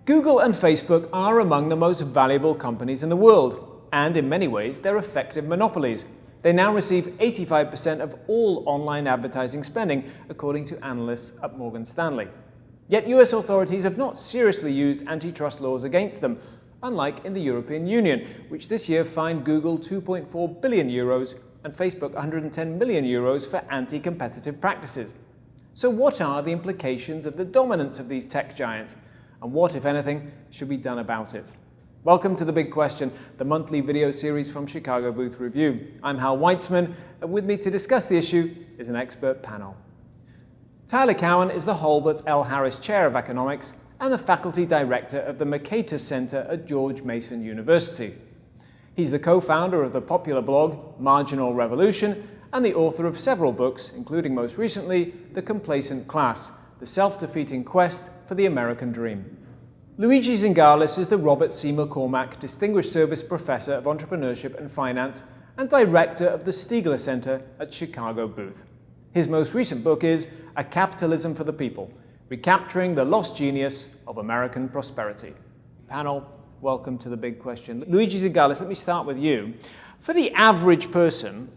Google and Facebook are among the most valuable companies in the world, and in many ways they're effective monopolies. They now receive 85% of all online advertising spending, according to analysts at Morgan Stanley. Yet US authorities have not seriously used antitrust laws against them, unlike in the European Union, which this year fined Google 2.4 billion euros and Facebook 110 million euros for anti-competitive practices. So what are the implications of the dominance of these tech giants? And what, if anything, should be done about it? Welcome to The Big Question, the monthly video series from Chicago Booth Review. I'm Hal Weitzman, and with me to discuss the issue is an expert panel. Tyler Cowen is the Holbert L. Harris Chair of Economics and the Faculty Director of the Mercatus Center at George Mason University. He's the co-founder of the popular blog Marginal Revolution and the author of several books, including most recently The Complacent Class, the self-defeating quest for the American dream. Luigi Zingales is the Robert C. McCormack Distinguished Service Professor of Entrepreneurship and Finance and Director of the Stiegler Center at Chicago Booth. His most recent book is A Capitalism for the People, Recapturing the Lost Genius of American Prosperity. Panel, welcome to The Big Question. Luigi Zingales, let me start with you. For the average person,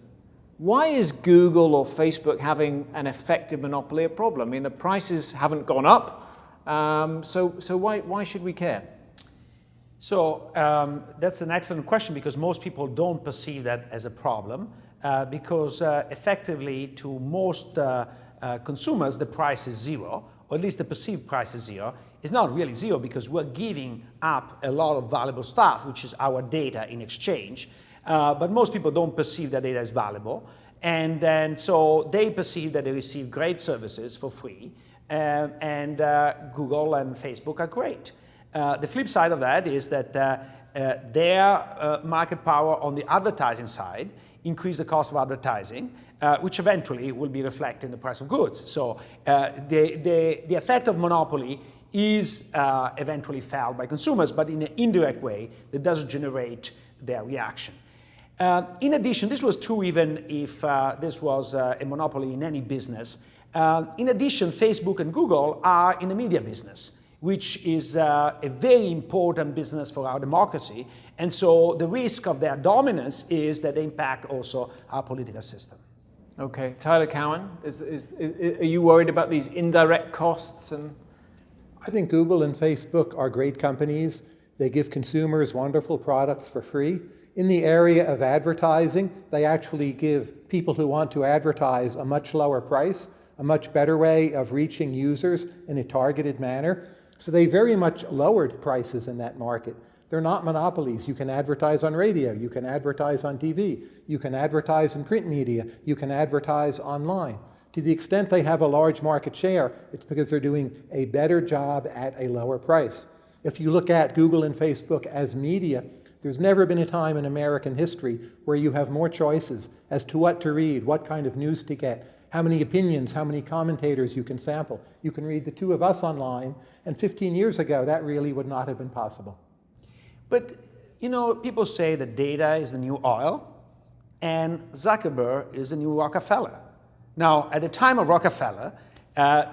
why is Google or Facebook having an effective monopoly a problem? I mean, the prices haven't gone up, so why should we care? So that's an excellent question because most people don't perceive that as a problem because effectively to most consumers the price is zero, or at least the perceived price is zero. It's not really zero because we're giving up a lot of valuable stuff, which is our data in exchange. But most people don't perceive that data as valuable. And so they perceive that they receive great services for free. And Google and Facebook are great. The flip side of that is that their market power on the advertising side increase the cost of advertising, which eventually will be reflected in the price of goods. So the effect of monopoly is eventually felt by consumers, but in an indirect way that doesn't generate their reaction. In addition, this was true even if this was a monopoly in any business. In addition, Facebook and Google are in the media business, which is a very important business for our democracy. And so the risk of their dominance is that they impact also our political system. Okay, Tyler Cowen, are you worried about these indirect costs? I think Google and Facebook are great companies. They give consumers wonderful products for free. In the area of advertising, they actually give people who want to advertise a much lower price, a much better way of reaching users in a targeted manner. So they very much lowered prices in that market. They're not monopolies. You can advertise on radio, you can advertise on TV, you can advertise in print media, you can advertise online. To the extent they have a large market share, it's because they're doing a better job at a lower price. If you look at Google and Facebook as media, there's never been a time in American history where you have more choices as to what to read, what kind of news to get, how many opinions, how many commentators you can sample. You can read the two of us online, and 15 years ago, that really would not have been possible. But, you know, people say that data is the new oil, and Zuckerberg is the new Rockefeller. Now, at the time of Rockefeller,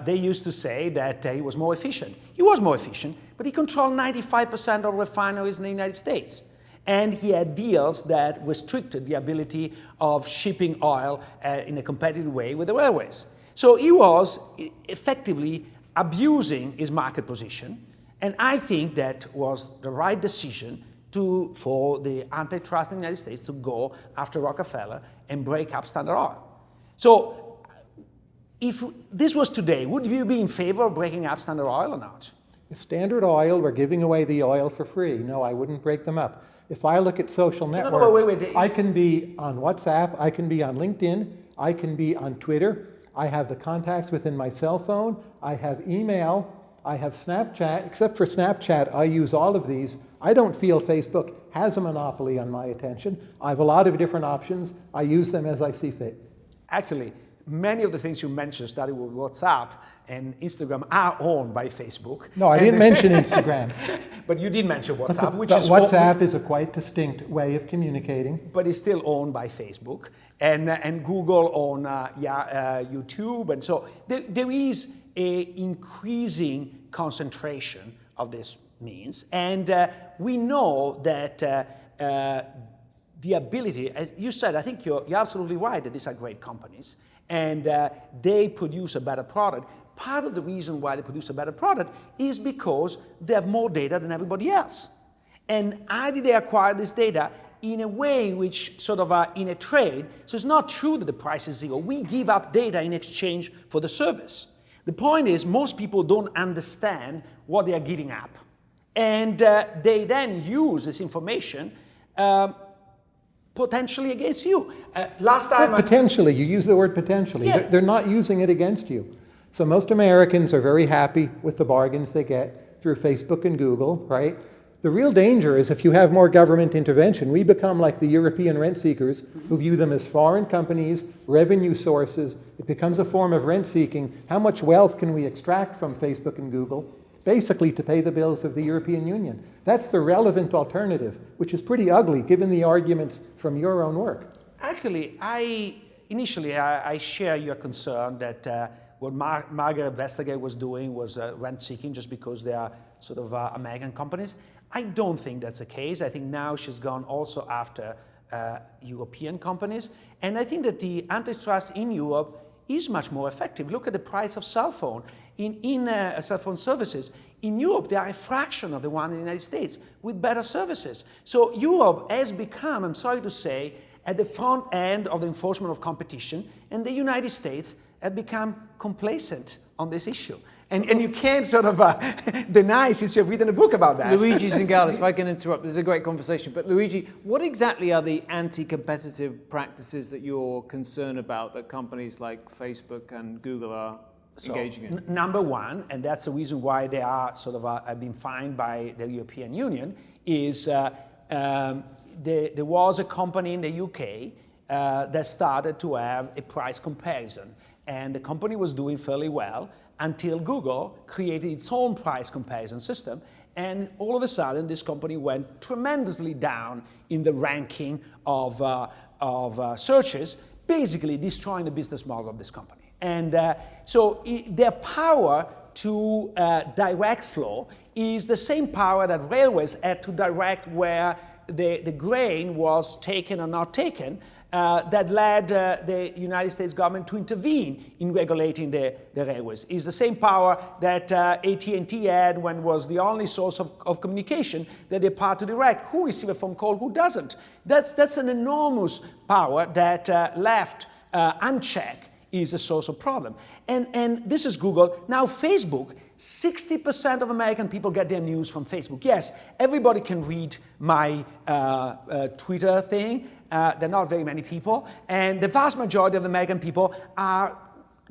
they used to say that he was more efficient. He was more efficient, but he controlled 95% of refineries in the United States. And he had deals that restricted the ability of shipping oil in a competitive way with the railways. So he was effectively abusing his market position. And I think that was the right decision for the antitrust in the United States to go after Rockefeller and break up Standard Oil. So if this was today, would you be in favor of breaking up Standard Oil or not? If Standard Oil were giving away the oil for free, no, I wouldn't break them up. If I look at social networks, wait. I can be on WhatsApp, I can be on LinkedIn, I can be on Twitter, I have the contacts within my cell phone, I have email, I have Snapchat. Except for Snapchat, I use all of these. I don't feel Facebook has a monopoly on my attention. I have a lot of different options. I use them as I see fit. Actually, many of the things you mentioned, starting with WhatsApp and Instagram, are owned by Facebook. No, I didn't mention Instagram. But you did mention WhatsApp, but which is WhatsApp is a quite distinct way of communicating. But it's still owned by Facebook, and Google own YouTube, and so there is a increasing concentration of this means. And we know that the ability, as you said, I think you're absolutely right that these are great companies, and they produce a better product. Part of the reason why they produce a better product is because they have more data than everybody else. And how did they acquire this data? In a way which sort of in a trade. So it's not true that the price is zero. We give up data in exchange for the service. The point is most people don't understand what they are giving up. And they then use this information potentially against you. Last time... Potentially, you use the word potentially. Yeah. They're not using it against you. So most Americans are very happy with the bargains they get through Facebook and Google, right? The real danger is if you have more government intervention, we become like the European rent seekers who view them as foreign companies, revenue sources. It becomes a form of rent seeking. How much wealth can we extract from Facebook and Google? Basically to pay the bills of the European Union. That's the relevant alternative, which is pretty ugly given the arguments from your own work. Actually, initially I share your concern that what Margaret Vestager was doing was rent-seeking just because they are sort of American companies. I don't think that's the case. I think now she's gone also after European companies. And I think that the antitrust in Europe is much more effective. Look at the price of cell phone. In cell phone services, in Europe, they are a fraction of the one in the United States with better services. So Europe has become, I'm sorry to say, at the front end of the enforcement of competition, and the United States have become complacent on this issue. And you can't sort of deny, since you've written a book about that. Luigi Zingales, if I can interrupt, this is a great conversation, but Luigi, what exactly are the anti-competitive practices that you're concerned about that companies like Facebook and Google are engaging in? Number one, and that's the reason why they are sort of have been fined by the European Union, is there was a company in the UK that started to have a price comparison. And the company was doing fairly well until Google created its own price comparison system. And all of a sudden, this company went tremendously down in the ranking of searches, basically destroying the business model of this company. And so their power to direct flow is the same power that railways had to direct where the grain was taken or not taken, that led the United States government to intervene in regulating the railways. It's the same power that AT&T had when it was the only source of communication that they part to direct who receives a phone call, who doesn't. That's an enormous power that left unchecked is a source of problem. And this is Google. Now Facebook, 60% of American people get their news from Facebook. Yes, everybody can read my Twitter thing. There are not very many people. And the vast majority of American people are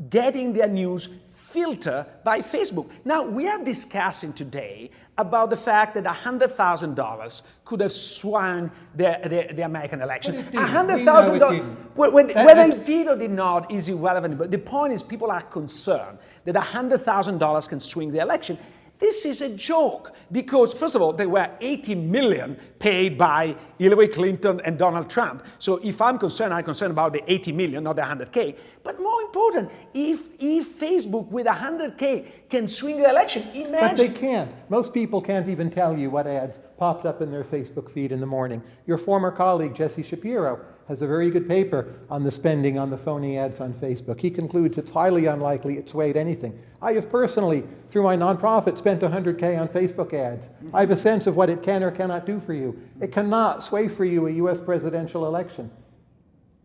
getting their news filtered by Facebook. Now, we are discussing today about the fact that $100,000 could have swung the American election. $100,000, whether it did or did not is irrelevant. But the point is people are concerned that $100,000 can swing the election. This is a joke because, first of all, there were 80 million paid by Hillary Clinton and Donald Trump. So if I'm concerned about the 80 million, not the 100K. But more important, if Facebook with 100K can swing the election, imagine. But they can't. Most people can't even tell you what ads popped up in their Facebook feed in the morning. Your former colleague, Jesse Shapiro, has a very good paper on the spending on the phony ads on Facebook. He concludes it's highly unlikely it swayed anything. I have personally, through my nonprofit, spent 100K on Facebook ads. I have a sense of what it can or cannot do for you. It cannot sway for you a US presidential election.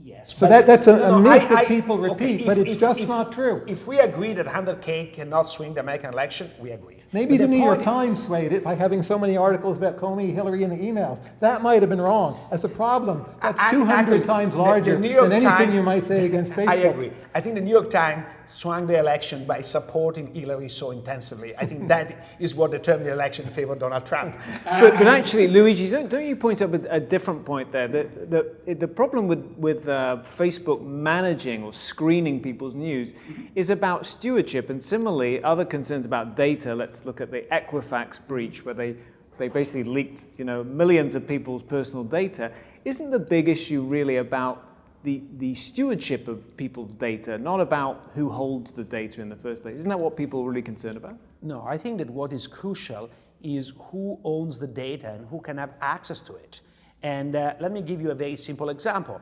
Yes. So that's a myth that people repeat, but it's just not true. If we agree that 100K cannot swing the American election, we agree. Maybe the New York Times swayed it by having so many articles about Comey, Hillary, and the emails. That might have been wrong. As a problem, that's 200 times larger than anything you might say against Facebook. I agree. I think the New York Times swung the election by supporting Hillary so intensively. I think that is what determined the election in favor of Donald Trump. But actually, Luigi, don't you point up a different point there? The problem with Facebook managing or screening people's news is about stewardship, and similarly, other concerns about data. Let's look at the Equifax breach, where they basically leaked, millions of people's personal data. Isn't the big issue really about the stewardship of people's data, not about who holds the data in the first place? Isn't that what people are really concerned about? No, I think that what is crucial is who owns the data and who can have access to it. And let me give you a very simple example.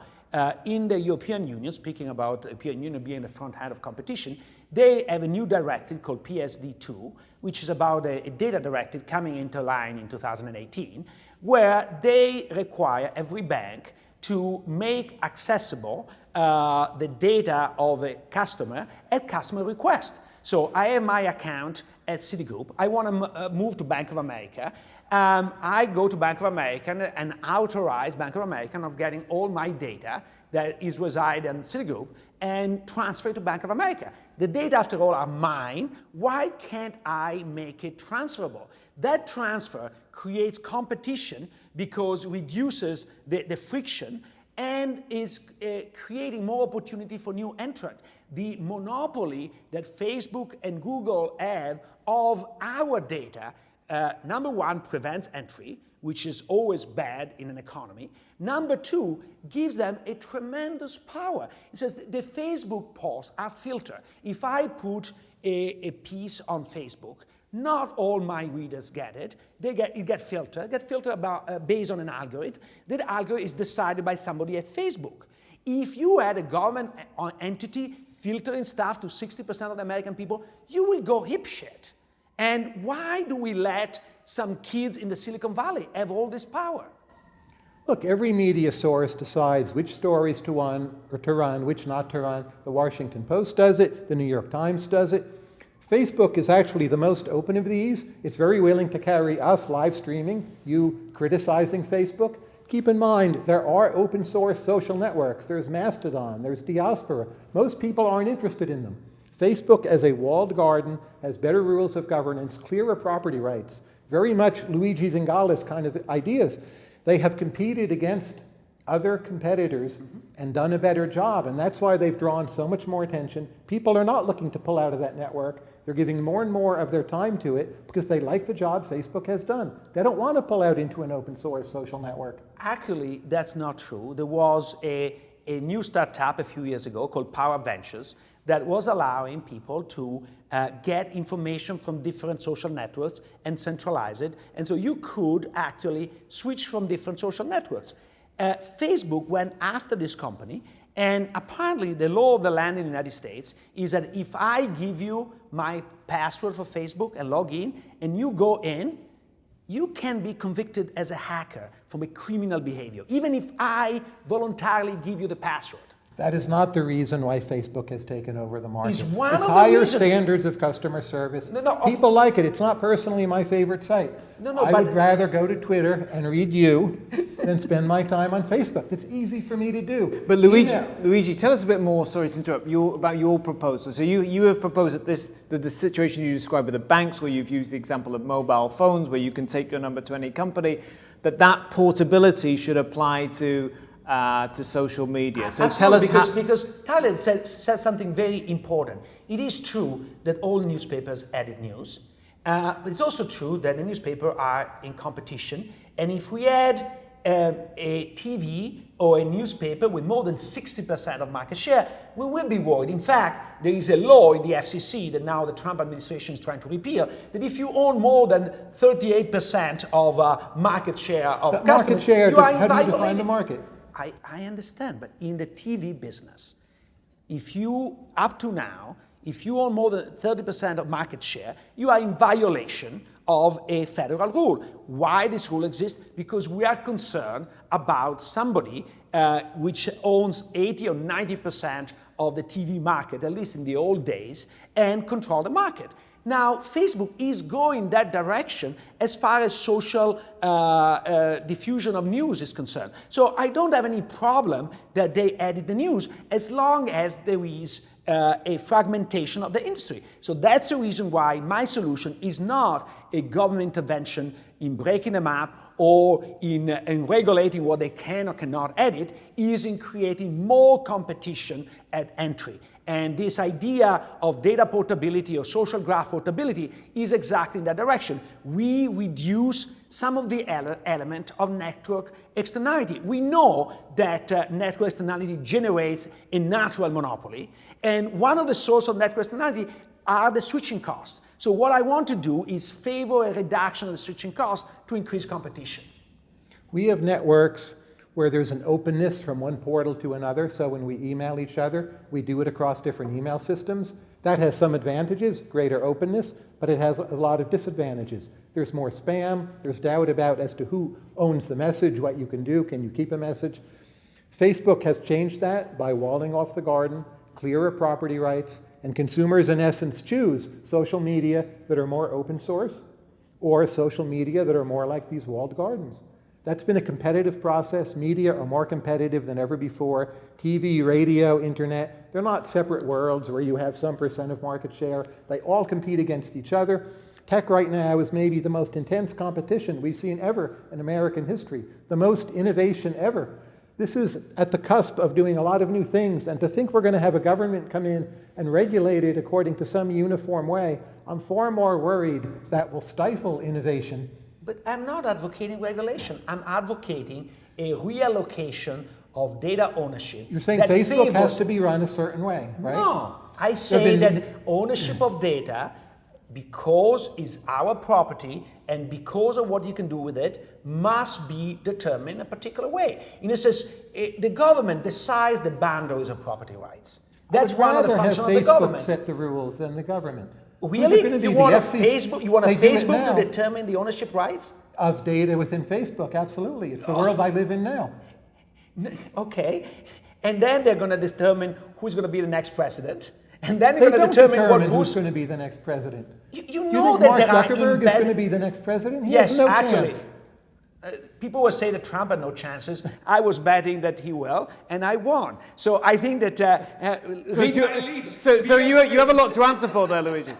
In the European Union, speaking about the European Union being the front hand of competition, they have a new directive called PSD2, which is about a data directive coming into line in 2018, where they require every bank to make accessible the data of a customer at customer request. So I have my account at Citigroup. I want to move to Bank of America. I go to Bank of America and authorize Bank of America of getting all my data that is reside in Citigroup and transfer it to Bank of America. The data, after all, are mine. Why can't I make it transferable? That transfer creates competition because it reduces the friction and is creating more opportunity for new entrants. The monopoly that Facebook and Google have of our data, number one, prevents entry, which is always bad in an economy. Number two, gives them a tremendous power. It says the Facebook posts are filtered. If I put a piece on Facebook, not all my readers get it. It gets filtered based on an algorithm. That algorithm is decided by somebody at Facebook. If you had a government entity filtering stuff to 60% of the American people, you will go apeshit. And why do we let some kids in the Silicon Valley have all this power? Look, every media source decides which stories to run, which not to run. The Washington Post does it, the New York Times does it. Facebook is actually the most open of these. It's very willing to carry us live streaming, you criticizing Facebook. Keep in mind, there are open source social networks. There's Mastodon, there's Diaspora. Most people aren't interested in them. Facebook, as a walled garden, has better rules of governance, clearer property rights, very much Luigi Zingales kind of ideas. They have competed against other competitors and done a better job, and that's why they've drawn so much more attention. People are not looking to pull out of that network. They're giving more and more of their time to it because they like the job Facebook has done. They don't want to pull out into an open source social network. Actually, that's not true. There was a new startup a few years ago called Power Ventures that was allowing people to get information from different social networks and centralize it. And so you could actually switch from different social networks. Facebook went after this company, and apparently the law of the land in the United States is that if I give you my password for Facebook and log in, and you go in, you can be convicted as a hacker from a criminal behavior, even if I voluntarily give you the password. That is not the reason why Facebook has taken over the market. It's one of the higher reasons. Standards of customer service. No, People like it. It's not personally my favorite site. I would rather go to Twitter and read you than spend my time on Facebook. It's easy for me to do. But Luigi, tell us a bit more, sorry to interrupt, about your proposal. So you have proposed that the situation you described with the banks, where you've used the example of mobile phones, where you can take your number to any company, that portability should apply to social media. So tell us because Tyler said something very important. It is true that all newspapers edit news, but it's also true that the newspapers are in competition. And if we had a TV or a newspaper with more than 60% of market share, we will be worried. In fact, there is a law in the FCC that now the Trump administration is trying to repeal, that if you own more than 38% of market share of customers, you are how do you define the market? I understand, but in the TV business, if you, up to now, if you own more than 30% of market share, you are in violation of a federal rule. Why this rule exists? Because we are concerned about somebody which owns 80 or 90% of the TV market, at least in the old days, and control the market. Now, Facebook is going that direction as far as social diffusion of news is concerned. So I don't have any problem that they edit the news as long as there is a fragmentation of the industry. So that's the reason why my solution is not a government intervention in breaking them up or in regulating what they can or cannot edit, is in creating more competition at entry. And this idea of data portability or social graph portability is exactly in that direction. We reduce some of the element of network externality. We know that network externality generates a natural monopoly, and one of the sources of network externality are the switching costs. So what I want to do is favor a reduction of the switching costs to increase competition. We have networks where there's an openness from one portal to another, so when we email each other, we do it across different email systems. That has some advantages, greater openness, but it has a lot of disadvantages. There's more spam, there's doubt about as to who owns the message, what you can do, can you keep a message. Facebook has changed that by walling off the garden, clearer property rights, and consumers in essence choose social media that are more open source or social media that are more like these walled gardens. That's been a competitive process. Media are more competitive than ever before. TV, radio, internet, they're not separate worlds where you have some percent of market share. They all compete against each other. Tech right now is maybe the most intense competition we've seen ever in American history, the most innovation ever. This is at the cusp of doing a lot of new things, and to think we're going to have a government come in and regulate it according to some uniform way, I'm far more worried that will stifle innovation. But I'm not advocating regulation. I'm advocating a reallocation of data ownership. You're saying Facebook has to be run a certain way, right? No, I say that ownership of data, because it's our property and because of what you can do with it, must be determined a particular way. In a sense, the government decides the boundaries of property rights. That's one of the functions of the government. Set the rules than the government. Really? You want Facebook to determine the ownership rights? Of data within Facebook, absolutely. It's the world I live in now. Okay. And then they're going to determine who's going to be the next president. And then they're going to determine who's going to be the next president. You know that Mark Zuckerberg is going to be the next president? He has no chance. People will say that Trump had no chances. I was betting that he will, and I won. So I think that... So you have a lot to answer for there, Luigi.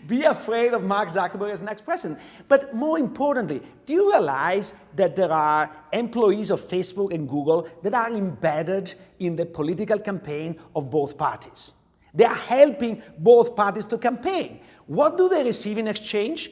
Be afraid of Mark Zuckerberg as next president. But more importantly, do you realize that there are employees of Facebook and Google that are embedded in the political campaign of both parties? They are helping both parties to campaign. What do they receive in exchange?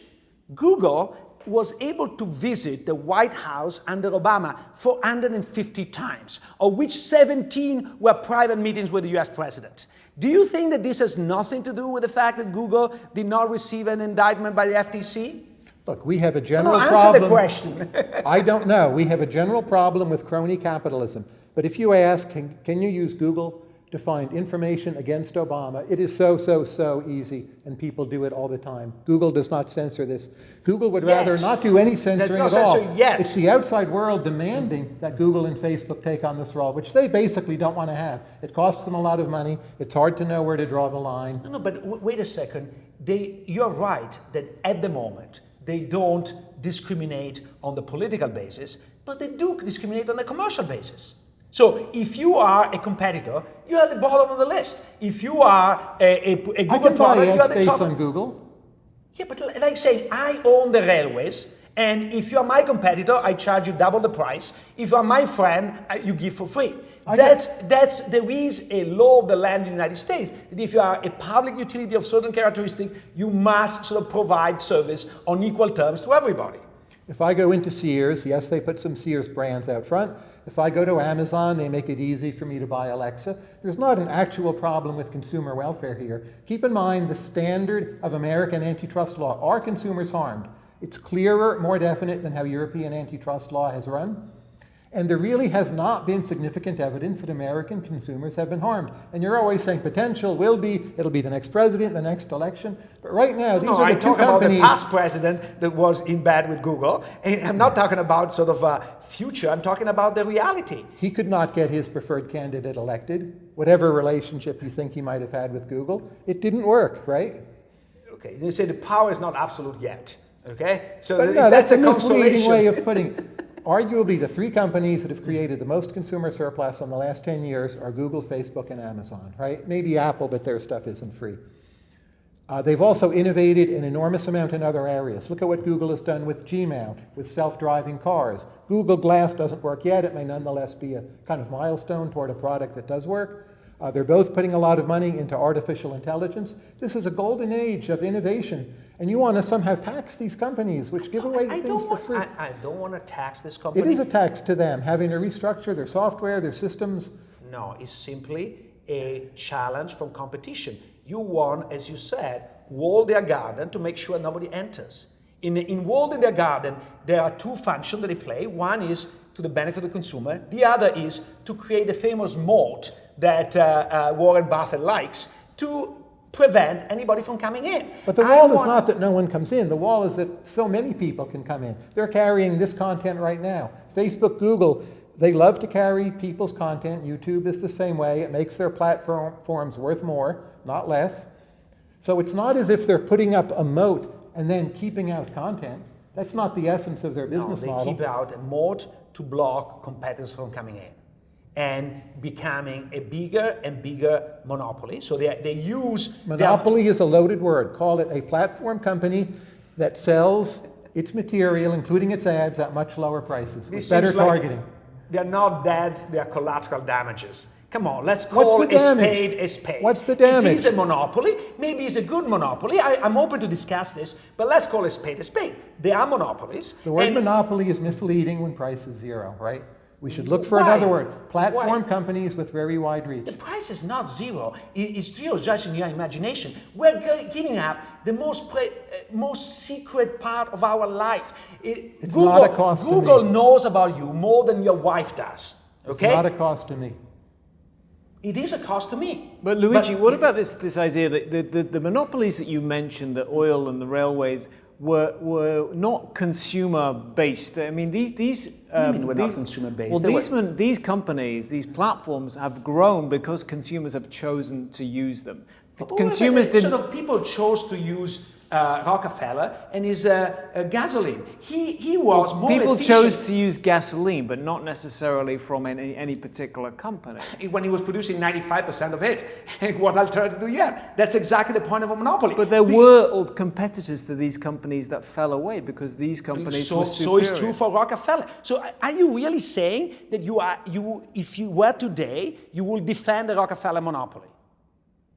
Google was able to visit the White House under Obama 450 times, of which 17 were private meetings with the US president. Do you think that this has nothing to do with the fact that Google did not receive an indictment by the FTC? Look, we have a general problem. Answer the question. I don't know. We have a general problem with crony capitalism. But if you ask, can you use Google to find information against Obama, it is so easy, and people do it all the time. Google does not censor this. Google would rather not do any censoring at all. It's the outside world demanding that Google and Facebook take on this role, which they basically don't want to have. It costs them a lot of money. It's hard to know where to draw the line. No, but wait a second. You're right that at the moment they don't discriminate on the political basis, but they do discriminate on the commercial basis. So if you are a competitor, you're at the bottom of the list. If you are a Google product, you're at the top. On Google. Yeah, but like saying, I own the railways, and if you're my competitor, I charge you double the price. If you're my friend, you give for free. There is a law of the land in the United States that if you are a public utility of certain characteristic, you must sort of provide service on equal terms to everybody. If I go into Sears, yes, they put some Sears brands out front. If I go to Amazon, they make it easy for me to buy Alexa. There's not an actual problem with consumer welfare here. Keep in mind the standard of American antitrust law. Are consumers harmed? It's clearer, more definite than how European antitrust law has run. And there really has not been significant evidence that American consumers have been harmed. And you're always saying potential will be, it'll be the next president, the next election. But right now, these are the two companies. I talk about the past president that was in bed with Google. And I'm not talking about sort of a future. I'm talking about the reality. He could not get his preferred candidate elected, whatever relationship you think he might have had with Google. It didn't work, right? Okay, you say the power is not absolute yet. Okay? So but no, that's a misleading way of putting it. Arguably, the three companies that have created the most consumer surplus in the last 10 years are Google, Facebook, and Amazon, right? Maybe Apple, but their stuff isn't free. They've also innovated an enormous amount in other areas. Look at what Google has done with Gmail, with self-driving cars. Google Glass doesn't work yet. It may nonetheless be a kind of milestone toward a product that does work. They're both putting a lot of money into artificial intelligence. This is a golden age of innovation. And you want to somehow tax these companies, which give away things for free. I don't want to tax this company. It is a tax to them, having to restructure their software, their systems. No, it's simply a challenge from competition. You want, as you said, wall their garden to make sure nobody enters. In walled their garden, there are two functions that they play. One is to the benefit of the consumer. The other is to create the famous moat that Warren Buffett likes to prevent anybody from coming in. But the wall is not that no one comes in. The wall is that so many people can come in. They're carrying this content right now. Facebook, Google, they love to carry people's content. YouTube is the same way. It makes their platforms worth more, not less. So it's not as if they're putting up a moat and then keeping out content. That's not the essence of their business model. They keep out a moat to block competitors from coming in and becoming a bigger and bigger monopoly. So they use... Monopoly is a loaded word. Call it a platform company that sells its material, including its ads, at much lower prices, with better targeting. They're not ads, they're collateral damages. Come on, let's call a spade a spade. What's the damage? It is a monopoly. Maybe it's a good monopoly. I'm open to discuss this, but let's call a spade a spade. They are monopolies. The word monopoly is misleading when price is zero, right? We should look for another word. Platform companies with very wide reach. The price is not zero. It's zero just in your imagination. We're giving up the most secret part of our life. It's not a cost to me. Google knows about you more than your wife does. Okay? It's not a cost to me. It is a cost to me. But Luigi, what about this idea that the monopolies that you mentioned, the oil and the railways, were not consumer-based? I mean, these were not consumer-based? Well, these companies, these platforms have grown because consumers have chosen to use them. Consumers didn't... Sort of people chose to use Rockefeller and his gasoline. He was more People efficient. chose to use gasoline, but not necessarily from any particular company. When he was producing 95% of it, what alternative do you have? That's exactly the point of a monopoly. But there were competitors to these companies that fell away because these companies were superior. So it's true for Rockefeller. So are you really saying that if you were today, you will defend the Rockefeller monopoly?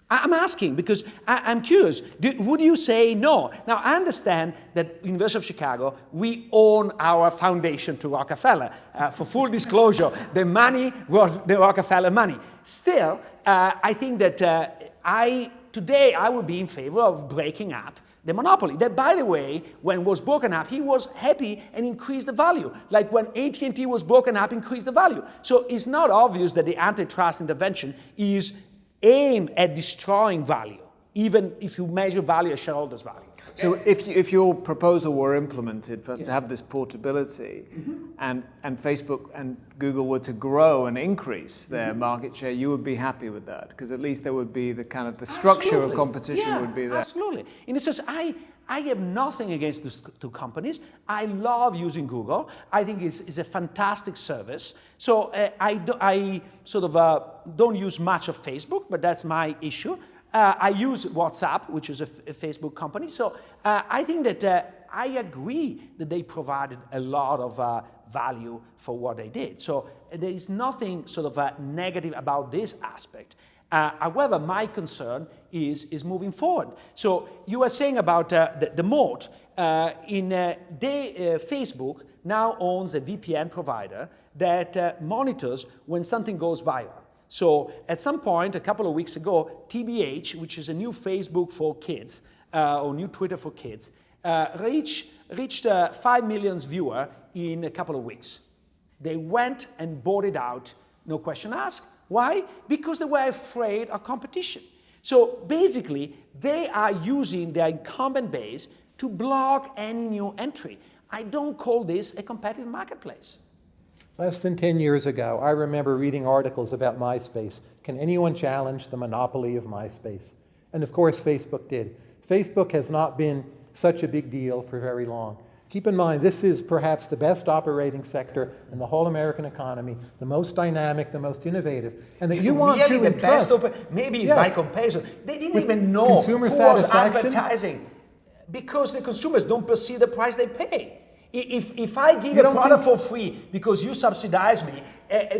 I'm asking because I'm curious. Would you say no? Now, I understand that University of Chicago, we own our foundation to Rockefeller. For full disclosure, the money was the Rockefeller money. Still, I think that today I would be in favor of breaking up the monopoly. That, by the way, when it was broken up, he was happy and increased the value. Like when AT&T was broken up, increased the value. So it's not obvious that the antitrust intervention is aimed at destroying value, even if you measure value as shareholders' value. So if your proposal were implemented to have this portability, and Facebook and Google were to grow and increase their market share, you would be happy with that, because at least there would be the kind of the structure of competition would be there. Absolutely. In a sense, I have nothing against these two companies. I love using Google. I think it's a fantastic service. So I sort of don't use much of Facebook, but that's my issue. I use WhatsApp, which is a Facebook company. So I think that I agree that they provided a lot of value for what they did. So there is nothing sort of negative about this aspect. However, my concern is moving forward. So you were saying about the moat. Facebook now owns a VPN provider that monitors when something goes viral. So at some point, a couple of weeks ago, TBH, which is a new Facebook for kids, or new Twitter for kids, reached 5 million viewers in a couple of weeks. They went and bought it out, no question asked. Why? Because they were afraid of competition. So basically, they are using their incumbent base to block any new entry. I don't call this a competitive marketplace. Less than 10 years ago, I remember reading articles about MySpace. Can anyone challenge the monopoly of MySpace? And of course, Facebook did. Facebook has not been such a big deal for very long. Keep in mind, this is perhaps the best operating sector in the whole American economy, the most dynamic, the most innovative, and that you want really to the best. Maybe it's by comparison. They didn't even know who was advertising because the consumers don't perceive the price they pay. If I give a product for free because you subsidize me,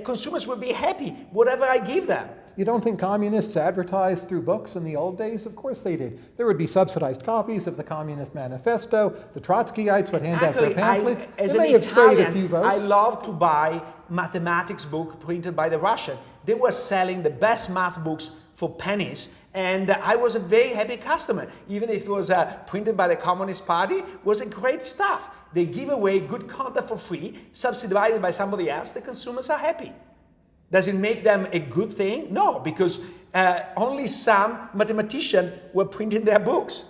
consumers will be happy whatever I give them. You don't think communists advertised through books in the old days? Of course they did. There would be subsidized copies of the Communist Manifesto. The Trotskyites would hand out their pamphlets. As they an may have swayed a Italian, few votes. I love to buy mathematics book printed by the Russian. They were selling the best math books for pennies, and I was a very happy customer. Even if it was printed by the Communist Party, it was a great stuff. They give away good content for free, subsidized by somebody else. The consumers are happy. Does it make them a good thing? No, because only some mathematicians were printing their books.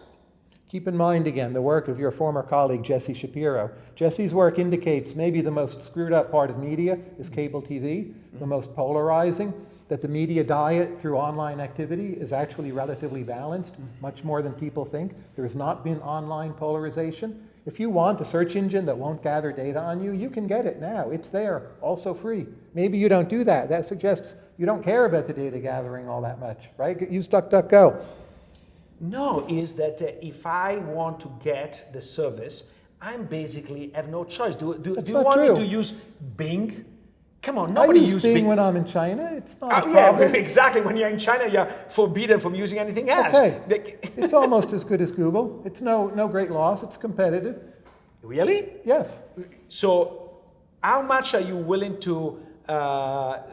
Keep in mind again the work of your former colleague Jesse Shapiro. Jesse's work indicates maybe the most screwed up part of media is cable TV, the most polarizing, that the media diet through online activity is actually relatively balanced, much more than people think. There has not been online polarization. If you want a search engine that won't gather data on you, you can get it now. It's there, also free. Maybe you don't do that. That suggests you don't care about the data gathering all that much, right? Use DuckDuckGo. No, is that if I want to get the service, I basically have no choice. Do you want me to use Bing? Come on, nobody uses Bing when I'm in China. It's not a problem. Yeah, exactly. When you're in China, you're forbidden from using anything else. Okay. It's almost as good as Google. It's no great loss. It's competitive. Really? Yes. So, how much are you willing to? Are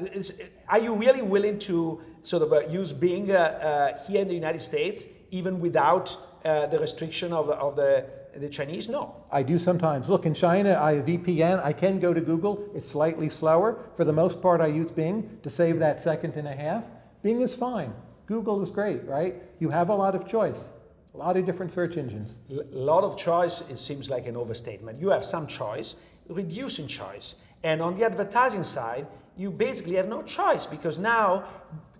you really willing to sort of use Bing here in the United States, even without the restriction of the Chinese? No. I do sometimes. Look, in China, I have VPN. I can go to Google. It's slightly slower. For the most part, I use Bing to save that second and a half. Bing is fine. Google is great, right? You have a lot of choice. A lot of different search engines. A lot of choice, it seems like an overstatement. You have some choice, reducing choice. And on the advertising side, you basically have no choice because now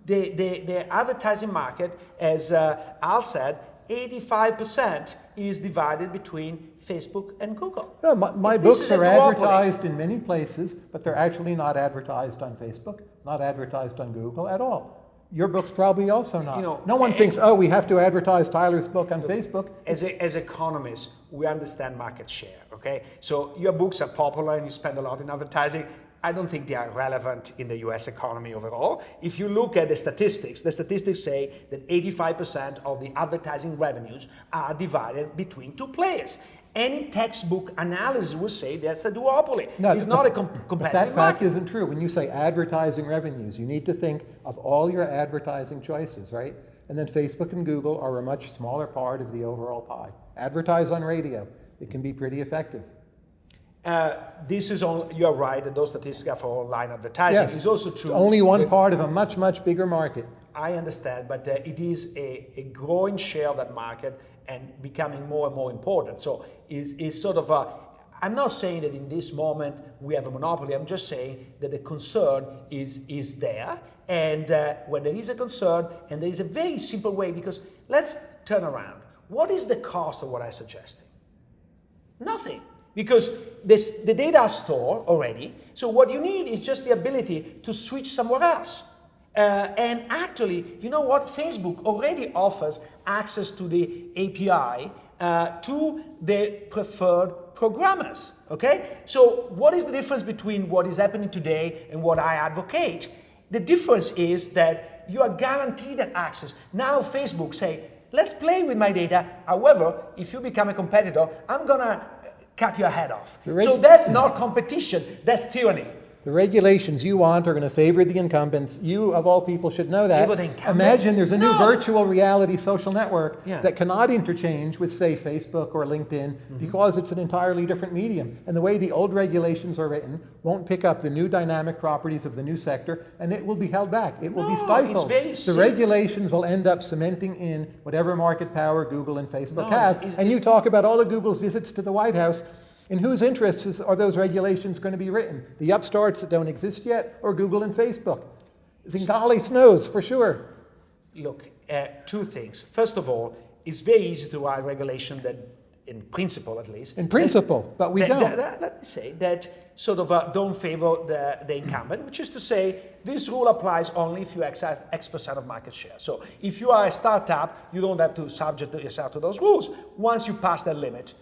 the advertising market, as Al said, 85% is divided between Facebook and Google. No, my books are advertised in many places, but they're actually not advertised on Facebook, not advertised on Google at all. Your book's probably also not. No one thinks, oh, we have to advertise Tyler's book on Facebook. As economists, we understand market share, okay? So your books are popular and you spend a lot in advertising. I don't think they are relevant in the US economy overall. If you look at the statistics say that 85% of the advertising revenues are divided between two players. Any textbook analysis would say that's a duopoly. No, it's not a competitive but that market. fact isn't true. When you say advertising revenues, you need to think of all your advertising choices, right? And then Facebook and Google are a much smaller part of the overall pie. Advertise on radio. It can be pretty effective. You're right that those statistics are for online advertising. Yes. It's also true. It's only one part of a much, much bigger market. I understand, but it is a growing share of that market and becoming more and more important. So is sort of I'm not saying that in this moment we have a monopoly. I'm just saying that the concern is there. And when there is a concern, and there is a very simple way, because let's turn around. What is the cost of what I'm suggesting? Nothing. Because the data are stored already. So what you need is just the ability to switch somewhere else. And actually, you know what? Facebook already offers access to the API to the preferred programmers, okay? So what is the difference between what is happening today and what I advocate? The difference is that you are guaranteed that access. Now Facebook say, let's play with my data. However, if you become a competitor, I'm gonna cut your head off. So that's not competition, that's tyranny. The regulations you want are going to favor the incumbents. You, of all people, should know that. Favor the incumbents? Imagine there's a new virtual reality social network that cannot interchange with, say, Facebook or LinkedIn because it's an entirely different medium. And the way the old regulations are written won't pick up the new dynamic properties of the new sector, and it will be held back. It will be stifled. The regulations will end up cementing in whatever market power Google and Facebook have. And you talk about all of Google's visits to the White House. In whose interests are those regulations going to be written? The upstarts that don't exist yet, or Google and Facebook? Zingales knows for sure. Look, two things. First of all, it's very easy to write regulation that, in principle at least. In principle, but we don't. Let me say that sort of don't favor the incumbent, which is to say this rule applies only if you exercise X% of market share. So if you are a startup, you don't have to subject yourself to those rules. Once you pass that limit,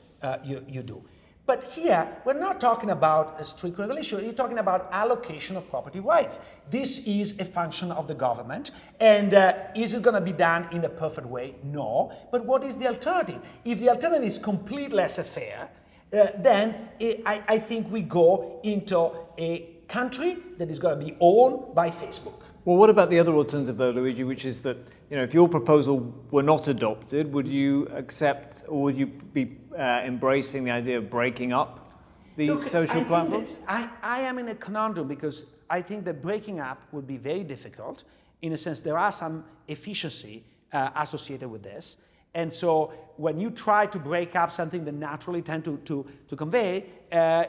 you do. But here, we're not talking about a strict regulation, you're talking about allocation of property rights. This is a function of the government, and is it going to be done in a perfect way? No. But what is the alternative? If the alternative is complete laissez-faire, then I think we go into a country that is going to be owned by Facebook. Well, what about the other alternative, though, Luigi, which is that, if your proposal were not adopted, would you accept or would you be embracing the idea of breaking up these social platforms? I am in a conundrum because I think that breaking up would be very difficult. In a sense, there are some efficiency associated with this. And so when you try to break up something that naturally tend to convey,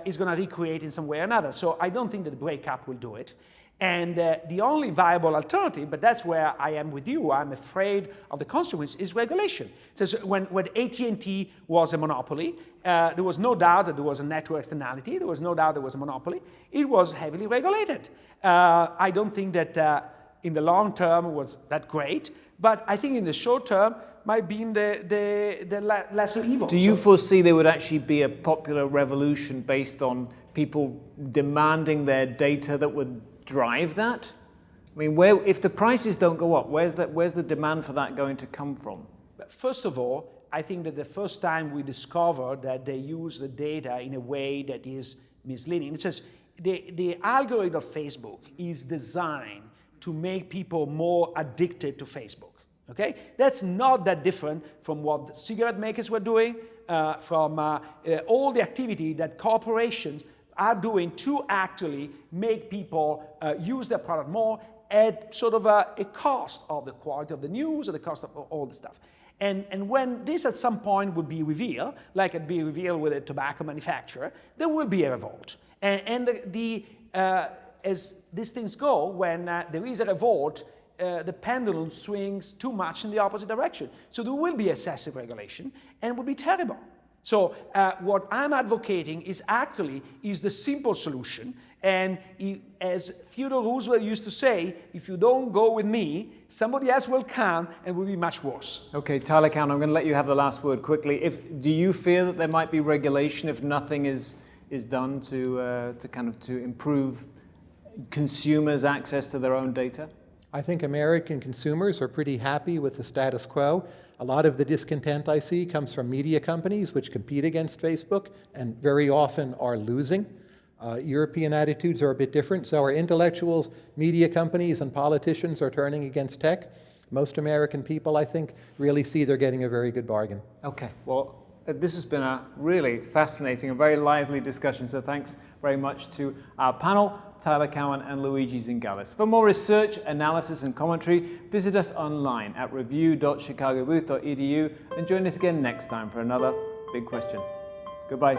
is going to recreate in some way or another. So I don't think that the breakup will do it. And the only viable alternative, but that's where I am with you, I'm afraid of the consequence, is regulation. So when AT&T was a monopoly, there was no doubt that there was a network externality, there was no doubt there was a monopoly, it was heavily regulated. I don't think that in the long term was that great, but I think in the short term might be in the lesser evil. Do you foresee there would actually be a popular revolution based on people demanding their data that would drive that? I mean, if the prices don't go up, where's the demand for that going to come from? First of all, I think that the first time we discovered that they use the data in a way that is misleading. It says the algorithm of Facebook is designed to make people more addicted to Facebook. Okay? That's not that different from what the cigarette makers were doing, from all the activity that corporations are doing to actually make people use their product more at sort of a cost of the quality of the news or the cost of all the stuff. And when this at some point would be revealed, like it'd be revealed with a tobacco manufacturer, there will be a revolt. And as these things go, when there is a revolt, the pendulum swings too much in the opposite direction. So there will be excessive regulation and it will be terrible. So what I'm advocating is the simple solution. And as Theodore Roosevelt used to say, if you don't go with me, somebody else will come and will be much worse. Okay, Tyler Cowen, I'm going to let you have the last word quickly. Do you fear that there might be regulation if nothing is done to improve consumers' access to their own data? I think American consumers are pretty happy with the status quo. A lot of the discontent I see comes from media companies which compete against Facebook and very often are losing. European attitudes are a bit different. So are intellectuals, media companies, and politicians are turning against tech. Most American people, I think, really see they're getting a very good bargain. Okay, well, this has been a really fascinating and very lively discussion, so thanks very much to our panel, Tyler Cowen and Luigi Zingales. For more research, analysis and commentary, visit us online at review.chicagobooth.edu and join us again next time for another Big Question. Goodbye.